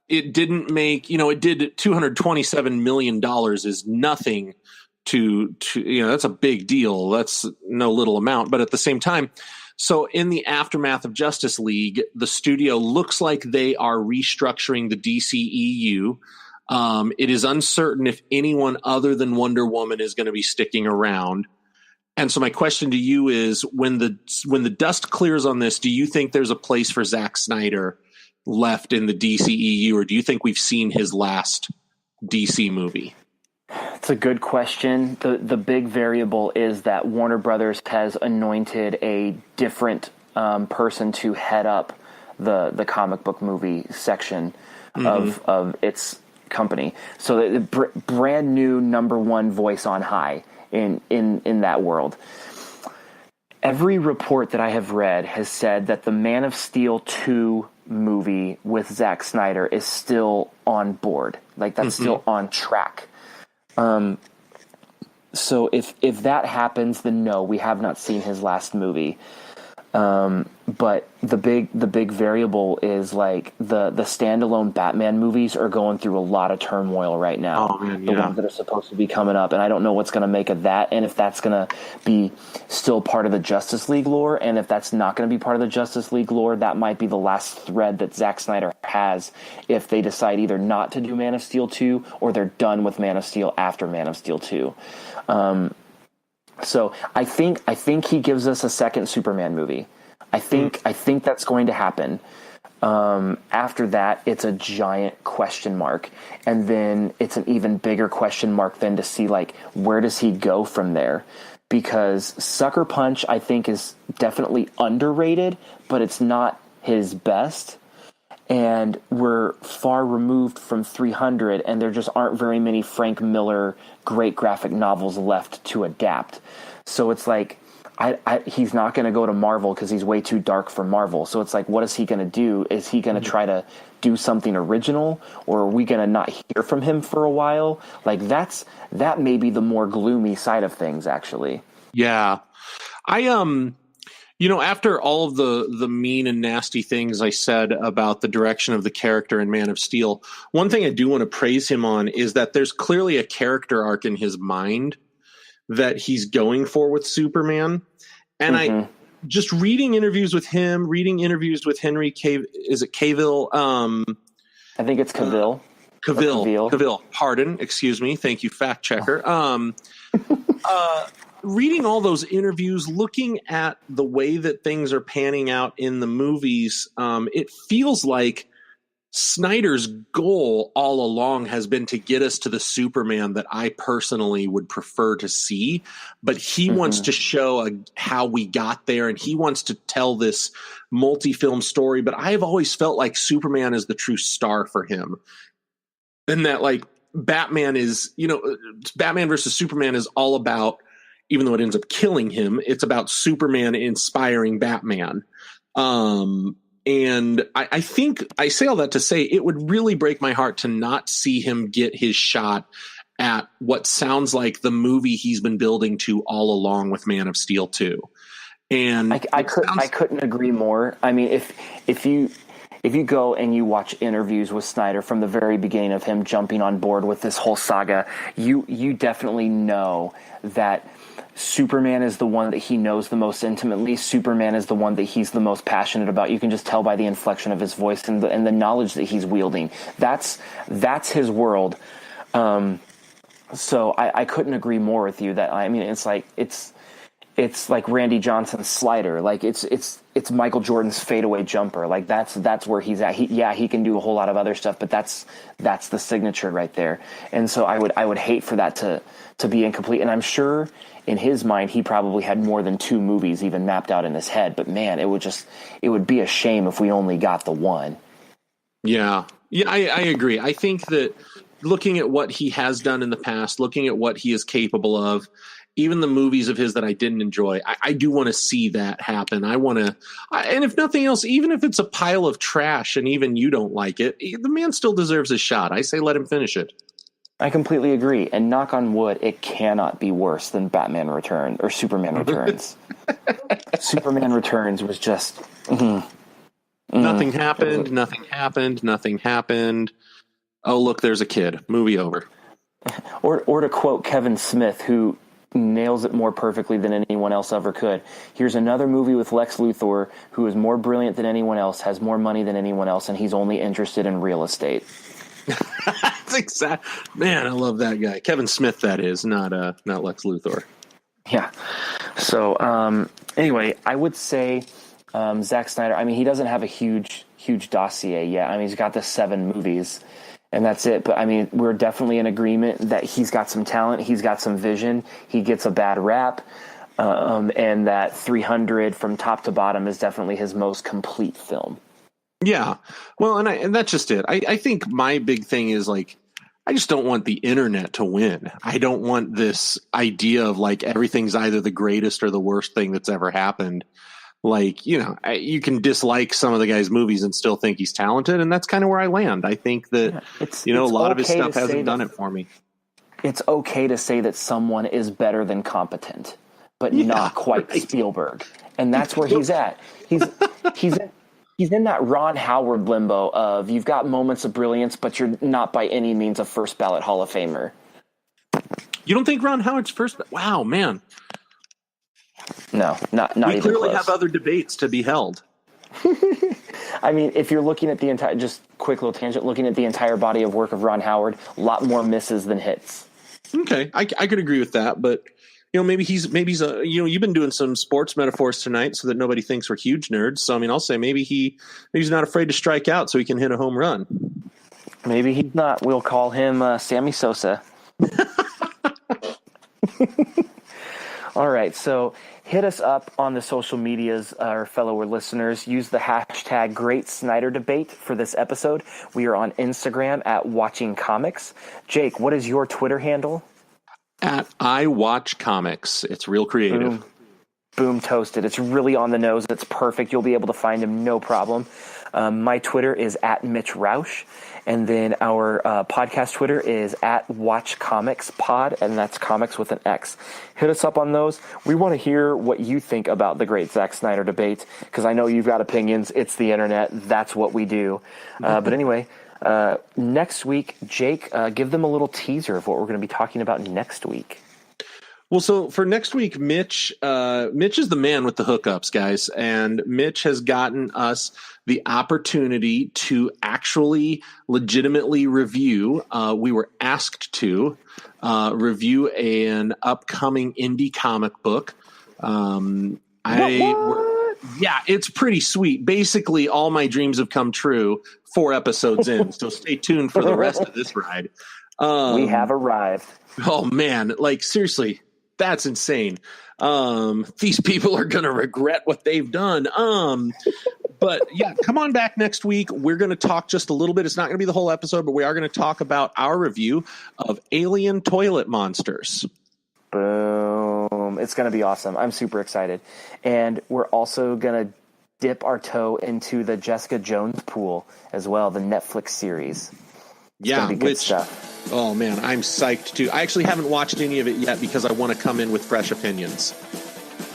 It didn't make, it did $227 million is nothing to, that's a big deal. That's no little amount. But at the same time, so in the aftermath of Justice League, the studio looks like they are restructuring the DCEU. It is uncertain if anyone other than Wonder Woman is going to be sticking around. And so my question to you is, when the dust clears on this, do you think there's a place for Zack Snyder left in the DCEU, or do you think we've seen his last DC movie? It's a good question. The big variable is that Warner Brothers has anointed a different person to head up the comic book movie section of its company. So the brand new number one voice on high in that world. Every report that I have read has said that the Man of Steel 2 movie with Zack Snyder is still on board. Like, that's still on track. So if that happens, then no, we have not seen his last movie. But the big variable is, like, the standalone Batman movies are going through a lot of turmoil right now. Oh, man, yeah. The ones that are supposed to be coming up, and I don't know what's going to make of that, and if that's going to be still part of the Justice League lore, and if that's not going to be part of the Justice League lore, that might be the last thread that Zack Snyder has if they decide either not to do Man of Steel 2 or they're done with Man of Steel after Man of Steel 2. So I think he gives us a second Superman movie. I think that's going to happen. After that, it's a giant question mark, and then it's an even bigger question mark then to see, like, where does he go from there? Because Sucker Punch, I think, is definitely underrated, but it's not his best. And we're far removed from 300, and there just aren't very many Frank Miller great graphic novels left to adapt. So it's like, he's not going to go to Marvel because he's way too dark for Marvel. So it's like, what is he going to do? Is he going to try to do something original, or are we going to not hear from him for a while? Like, that may be the more gloomy side of things, actually. Yeah. After all of the mean and nasty things I said about the direction of the character in Man of Steel, one thing I do want to praise him on is that there's clearly a character arc in his mind that he's going for with Superman. And I just reading interviews with him, reading interviews with Henry Cavill? I think it's Cavill. Cavill. Pardon. Excuse me. Thank you, fact checker. Reading all those interviews, looking at the way that things are panning out in the movies, it feels like Snyder's goal all along has been to get us to the Superman that I personally would prefer to see, but he wants to show how we got there, and he wants to tell this multi-film story. But I've always felt like Superman is the true star for him, and that, like, Batman versus Superman is all about, even though it ends up killing him, it's about Superman inspiring Batman. And I think I say all that to say it would really break my heart to not see him get his shot at what sounds like the movie he's been building to all along with Man of Steel 2. And I couldn't agree more. I mean, if you go and you watch interviews with Snyder from the very beginning of him jumping on board with this whole saga, you definitely know that Superman is the one that he knows the most intimately. Superman is the one that he's the most passionate about. You can just tell by the inflection of his voice and the knowledge that he's wielding. That's his world. So I couldn't agree more with you. That, I mean, it's like Randy Johnson's slider. Like, it's Michael Jordan's fadeaway jumper. Like, that's where he's at. He can do a whole lot of other stuff, but that's the signature right there. And so I would hate for that to be incomplete. And I'm sure in his mind, he probably had more than 2 movies even mapped out in his head. But man, it would be a shame if we only got the one. Yeah, I agree. I think that looking at what he has done in the past, looking at what he is capable of, even the movies of his that I didn't enjoy, I do want to see that happen. And if nothing else, even if it's a pile of trash and even you don't like it, the man still deserves a shot. I say let him finish it. I completely agree. And knock on wood, it cannot be worse than Batman Returns or Superman Returns. Superman Returns was just... Nothing happened. Nothing happened. Nothing happened. Oh, look, there's a kid. Movie over. Or to quote Kevin Smith, who nails it more perfectly than anyone else ever could. Here's another movie with Lex Luthor, who is more brilliant than anyone else, has more money than anyone else, and he's only interested in real estate. That's exact. Man, I love that guy. Kevin Smith, that is, not Lex Luthor. Yeah. So anyway, I would say Zack Snyder, I mean, he doesn't have a huge dossier yet. I mean, he's got the 7 movies, and that's it. But, I mean, we're definitely in agreement that he's got some talent. He's got some vision. He gets a bad rap. And that 300 from top to bottom is definitely his most complete film. Yeah. Well, and that's just it. I think my big thing is, like, I just don't want the internet to win. I don't want this idea of, like, everything's either the greatest or the worst thing that's ever happened. Like, you know, you can dislike some of the guy's movies and still think he's talented, and that's kind of where I land. I think that, a lot of his stuff hasn't done it for me. It's okay to say that someone is better than competent, but not quite right. Spielberg. And that's where he's at. He's in that Ron Howard limbo of you've got moments of brilliance, but you're not by any means a first ballot Hall of Famer. You don't think Ron Howard's first? Wow, man. No, not even close. We clearly have other debates to be held. I mean, if you're looking at the entire, just quick little tangent, looking at the entire body of work of Ron Howard, a lot more misses than hits. Okay, I could agree with that, but maybe he's you've been doing some sports metaphors tonight so that nobody thinks we're huge nerds. So I mean, I'll say maybe he's not afraid to strike out so he can hit a home run. Maybe he's not. We'll call him Sammy Sosa. All right, so hit us up on the social medias, our fellow listeners. Use the hashtag Great Snyder Debate for this episode. We are on Instagram at Watching Comics. Jake, what is your Twitter handle? At I Watch Comics. It's real creative. Boom toasted. It's really on the nose. It's perfect. You'll be able to find him, no problem. My Twitter is at Mitch Roush. And then our podcast Twitter is at Watch Comics Pod, and that's comics with an X. Hit us up on those. We want to hear what you think about the Great Zack Snyder Debate, because I know you've got opinions. It's the internet. That's what we do. But anyway, next week, Jake, give them a little teaser of what we're going to be talking about next week. Well, so for next week, Mitch is the man with the hookups, guys. And Mitch has gotten us the opportunity to actually legitimately review. We were asked to review an upcoming indie comic book. Yeah, it's pretty sweet. Basically, all my dreams have come true 4 episodes in. So stay tuned for the rest of this ride. We have arrived. Oh, man. Like, seriously. That's insane. These people are going to regret what they've done. But yeah, come on back next week. We're going to talk just a little bit. It's not going to be the whole episode, but we are going to talk about our review of Alien Toilet Monsters. Boom. It's going to be awesome. I'm super excited. And we're also going to dip our toe into the Jessica Jones pool as well, the Netflix series. It's gonna be good stuff. Oh man, I'm psyched too. I actually haven't watched any of it yet because I want to come in with fresh opinions.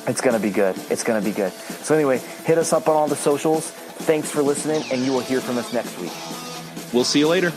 It's going to be good. It's going to be good. So anyway, hit us up on all the socials. Thanks for listening, and you will hear from us next week. We'll see you later.